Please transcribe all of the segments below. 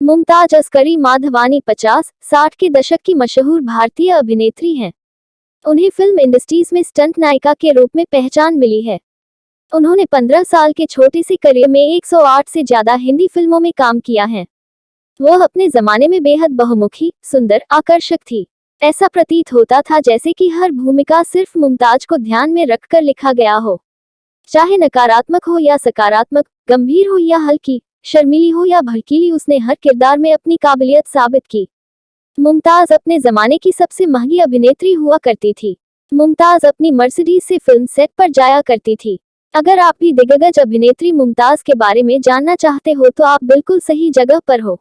मुमताज अस्करी माधवानी 50-60 के दशक की मशहूर भारतीय अभिनेत्री हैं। उन्हें फिल्म इंडस्ट्रीज में स्टंट नायिका के रूप में पहचान मिली है। उन्होंने 15 साल के छोटे से करियर में 108 से ज्यादा हिंदी फिल्मों में काम किया है। वह अपने जमाने में बेहद बहुमुखी, सुंदर, आकर्षक थी। ऐसा प्रतीत होता था जैसे कि हर भूमिका सिर्फ मुमताज को ध्यान में रखकर लिखा गया हो। चाहे नकारात्मक हो या सकारात्मक, गंभीर हो या हल्की, शर्मीली हो या भड़कीली, उसने हर किरदार में अपनी काबिलियत साबित की। मुमताज अपने जमाने की सबसे महंगी अभिनेत्री हुआ करती थी। मुमताज अपनी मर्सिडीज से फिल्म सेट पर जाया करती थी। अगर आप भी दिग्गज अभिनेत्री मुमताज के बारे में जानना चाहते हो तो आप बिल्कुल सही जगह पर हो।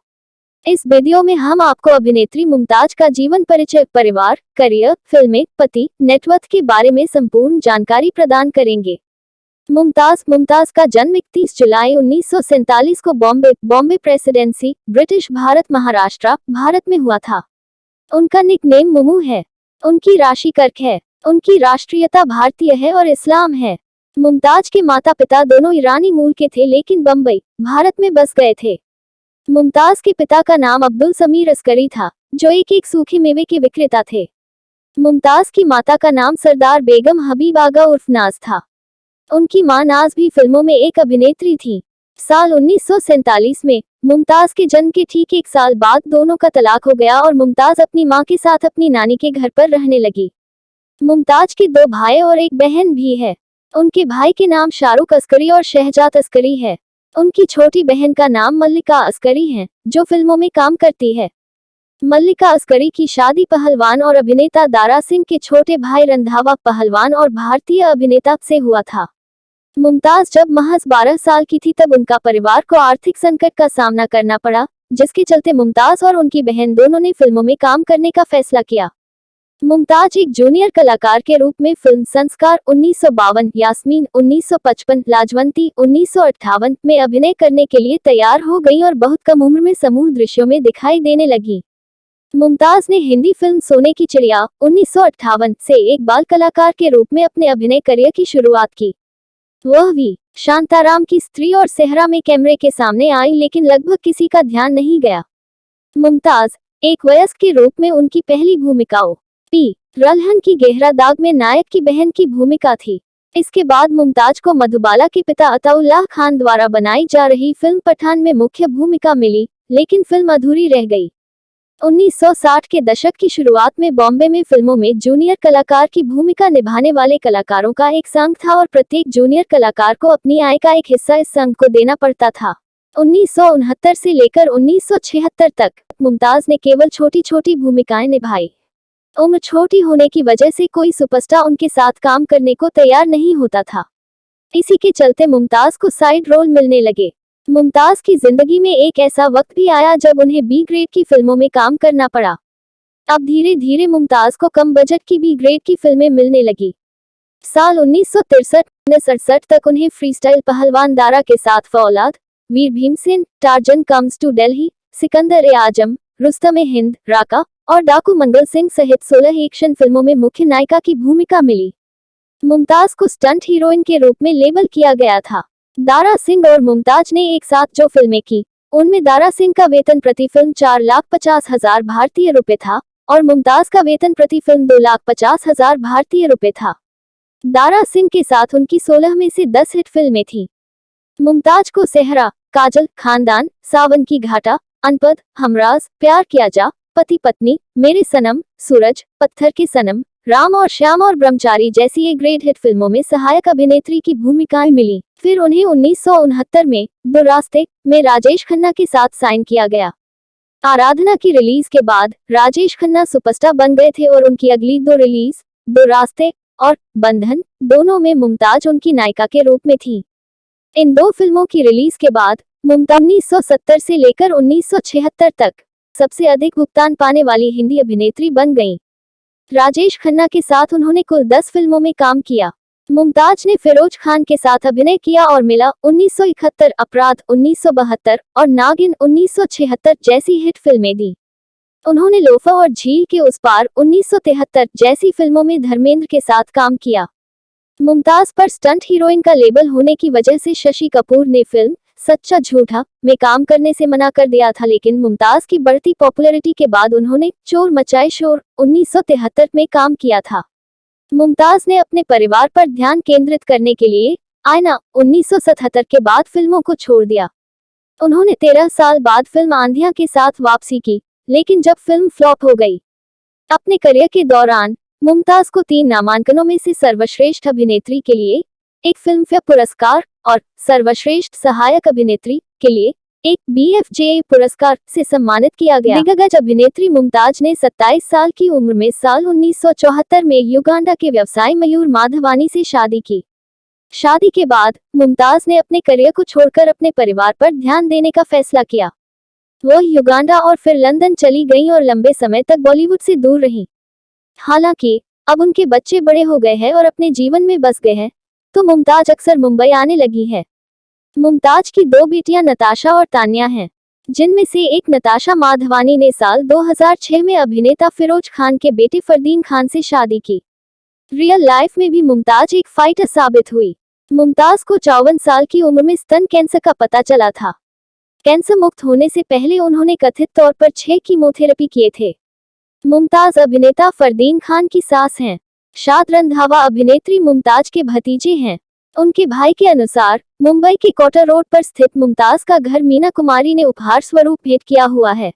इस वीडियो में हम आपको अभिनेत्री मुमताज का जीवन परिचय, परिवार, करियर, फिल्में, पति, नेटवर्थ के बारे में संपूर्ण जानकारी प्रदान करेंगे। मुमताज का जन्म 31 जुलाई 1947 को बॉम्बे प्रेसिडेंसी, ब्रिटिश भारत, महाराष्ट्र, भारत में हुआ था। उनका निकनेम मुमू है। उनकी राशि कर्क है। उनकी राष्ट्रीयता भारतीय है और इस्लाम है। मुमताज के माता पिता दोनों ईरानी मूल के थे लेकिन बम्बई, भारत में बस गए थे। मुमताज के पिता का नाम अब्दुल समीर अस्करी था, जो एक सूखे मेवे के विक्रेता थे। मुमताज की माता का नाम सरदार बेगम हबीब आगा उर्फ नाज था। उनकी मां नाज भी फिल्मों में एक अभिनेत्री थी। साल 1947 में मुमताज के जन्म के ठीक 1 साल बाद दोनों का तलाक हो गया और मुमताज अपनी मां के साथ अपनी नानी के घर पर रहने लगी। मुमताज के 2 भाई और एक बहन भी है। उनके भाई के नाम शाहरुख अस्करी और शहजाद अस्करी है। उनकी छोटी बहन का नाम मल्लिका अस्करी है, जो फिल्मों में काम करती है। मल्लिका अस्करी की शादी पहलवान और अभिनेता दारा सिंह के छोटे भाई रंधावा पहलवान और भारतीय अभिनेता से हुआ था। मुमताज जब महज 12 साल की थी तब उनका परिवार को आर्थिक संकट का सामना करना पड़ा, जिसके चलते मुमताज और उनकी बहन दोनों ने फिल्मों में काम करने का फैसला किया। मुमताज एक जूनियर कलाकार के रूप में फिल्म संस्कार 1952, यास्मीन 1955, लाजवंती 1958 में अभिनय करने के लिए तैयार हो गईं और बहुत कम उम्र में समूह दृश्यों में दिखाई देने लगी। मुमताज ने हिंदी फिल्म सोने की चिड़िया 1958 से एक बाल कलाकार के रूप में अपने अभिनय करियर की शुरुआत की। वह भी शांताराम की स्त्री और सेहरा में कैमरे के सामने आई लेकिन लगभग किसी का ध्यान नहीं गया। मुमताज एक वयस्क के रूप में उनकी पहली भूमिकाओं पी रल्हन की गहरा दाग में नायक की बहन की भूमिका थी। इसके बाद मुमताज को मधुबाला के पिता अताउल्लाह खान द्वारा बनाई जा रही फिल्म पठान में मुख्य भूमिका मिली, लेकिन फिल्म अधूरी रह गई। 1960 के दशक की शुरुआत में बॉम्बे में फिल्मों में जूनियर कलाकार की भूमिका निभाने वाले कलाकारों का एक संघ था और प्रत्येक जूनियर कलाकार को अपनी आय का एक हिस्सा इस संघ को देना पड़ता था। 1969 से लेकर 1976 तक मुमताज ने केवल छोटी छोटी भूमिकाएं निभाई। उम्र छोटी होने की वजह से कोई सुपरस्टार उनके साथ काम करने को तैयार नहीं होता था। इसी के चलते मुमताज को साइड रोल मिलने लगे। मुमताज की जिंदगी में एक ऐसा वक्त भी आया जब उन्हें बी ग्रेड की फिल्मों में काम करना पड़ा। अब धीरे धीरे मुमताज को कम बजट की बी ग्रेड की फिल्में मिलने लगी। साल 1963-67 तक उन्हें फ्रीस्टाइल पहलवान दारा के साथ Faulad, Veer Bhimsen, Tarzan comes to Delhi, Sikandar e Azam, Rustam e Hind, Raka और डाकू मंगल सिंह सहित 16 एक्शन फिल्मों में मुख्य नायिका की भूमिका मिली। मुमताज को स्टंट हीरोइन के रूप में लेबल किया गया था। दारा सिंह और मुमताज ने एक साथ जो फिल्में की, उनमें दारा सिंह का वेतन प्रति फिल्म 4,50,000 भारतीय रुपए था और मुमताज का वेतन प्रति फिल्म 2,50,000 भारतीय रुपए था। दारा सिंह के साथ उनकी 16 में से 10 हिट फिल्में थीं। मुमताज को सेहरा, काजल, खानदान, सावन की घाटा, अनपढ़, हमराज, प्यार किया जा, पति पत्नी, मेरे सनम, सूरज, पत्थर के सनम, राम और श्याम और ब्रह्मचारी जैसी एक ग्रेट हिट फिल्मों में सहायक अभिनेत्री की भूमिकाएं मिली। फिर उन्हें 1969 में दो रास्ते में राजेश खन्ना के साथ साइन किया गया। आराधना की रिलीज के बाद राजेश खन्ना सुपरस्टार बन गए थे और उनकी अगली 2 रिलीज, दो रास्ते और बंधन, दोनों में मुमताज उनकी नायिका के रूप में थी। इन 2 फिल्मों की रिलीज के बाद मुमताज 1970 से लेकर 1976 तक सबसे अधिक भुगतान पाने वाली हिंदी अभिनेत्री बन गईं। राजेश खन्ना के साथ उन्होंने कुल 10 फिल्मों में काम किया। मुमताज ने फिरोज खान के साथ अभिनय किया और मिला 1971, अपराध 1972 और नागिन 1976 जैसी हिट फिल्में दी। उन्होंने लोफर और झील के उस पार 1973 जैसी फिल्मों में धर्मेंद्र के साथ काम किया। मुमताज पर स्टंट हीरोइन का लेबल होने की वजह से शशि कपूर ने फिल्म सच्चा झूठा में काम करने से मना कर दिया था, लेकिन मुमताज की बढ़ती पॉपुलैरिटी के बाद उन्होंने चोर मचाए शोर 1973 में काम किया था। मुमताज ने अपने परिवार पर ध्यान केंद्रित करने के लिए आईना 1977 के बाद फिल्मों को छोड़ दिया। उन्होंने 13 साल बाद फिल्म आंधियां के साथ वापसी की, लेकिन जब फिल्म फ्लॉप हो गई। अपने करियर के दौरान मुमताज को 3 नामांकनों में से सर्वश्रेष्ठ अभिनेत्री के लिए एक फिल्मफेयर पुरस्कार और सर्वश्रेष्ठ सहायक अभिनेत्री के लिए एक BFJA पुरस्कार से सम्मानित किया गया। दिग्गज अभिनेत्री मुमताज ने 27 साल की उम्र में साल 1974 में युगांडा के व्यवसायी मयूर माधवानी से शादी की। शादी के बाद मुमताज ने अपने करियर को छोड़कर अपने परिवार पर ध्यान देने का फैसला किया। वह युगांडा और फिर लंदन चली गईं और लंबे समय तक बॉलीवुड से दूर रहीं। हालांकि अब उनके बच्चे बड़े हो गए हैं और अपने जीवन में बस गए हैं, तो मुमताज अक्सर मुंबई आने लगी है। मुमताज की 2 बेटियां नताशा और तान्या हैं, जिनमें से एक नताशा माधवानी ने साल 2006 में अभिनेता फिरोज खान के बेटे फरदीन खान से शादी की। रियल लाइफ में भी मुमताज एक फाइटर साबित हुई। मुमताज को 54 साल की उम्र में स्तन कैंसर का पता चला था। कैंसर मुक्त होने से पहले उन्होंने कथित तौर पर 6 कीमोथेरेपी किए थे। मुमताज अभिनेता फरदीन खान की सास हैं। शाद रंधावा अभिनेत्री मुमताज के भतीजे हैं। उनके भाई के अनुसार मुंबई के क्वार्टर रोड पर स्थित मुमताज का घर मीना कुमारी ने उपहार स्वरूप भेंट किया हुआ है।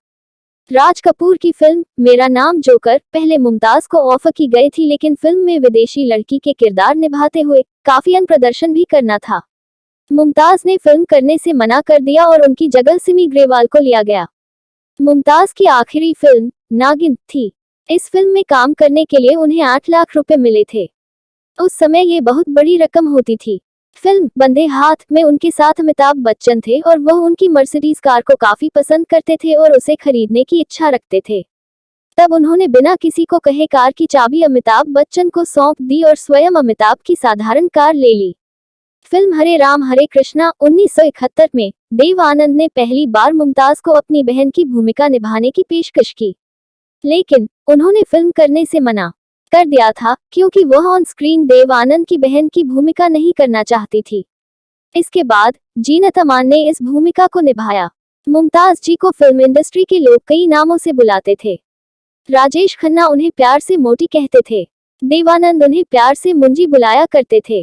राज कपूर की फिल्म मेरा नाम जोकर पहले मुमताज को ऑफर की गई थी, लेकिन फिल्म में विदेशी लड़की के किरदार निभाते हुए काफी अन्य प्रदर्शन भी करना था। मुमताज ने फिल्म करने से मना कर दिया और उनकी जगह सिमी ग्रेवाल को लिया गया। मुमताज की आखिरी फिल्म नागिन थी। इस फिल्म में काम करने के लिए उन्हें 8 लाख रुपए मिले थे। उस समय ये बहुत बड़ी रकम होती थी। फिल्म बंधे हाथ में उनके साथ अमिताभ बच्चन थे और वह उनकी मर्सिडीज कार को काफी पसंद करते थे और उसे खरीदने की इच्छा रखते थे। तब उन्होंने बिना किसी को कहे कार की चाबी अमिताभ बच्चन को सौंप दी और स्वयं अमिताभ की साधारण कार ले ली। फिल्म हरे राम हरे कृष्णा 1971 में देव आनंद ने पहली बार मुमताज को अपनी बहन की भूमिका निभाने की पेशकश की, लेकिन उन्होंने फिल्म करने से मना कर दिया था क्योंकि वह ऑन स्क्रीन देव आनंद की बहन की भूमिका नहीं करना चाहती थी। इसके बाद जीनत अमान ने इस भूमिका को निभाया। मुमताज जी को फिल्म इंडस्ट्री के लोग कई नामों से बुलाते थे। राजेश खन्ना उन्हें प्यार से मोटी कहते थे। देवानंद उन्हें प्यार से मुंजी बुलाया करते थे।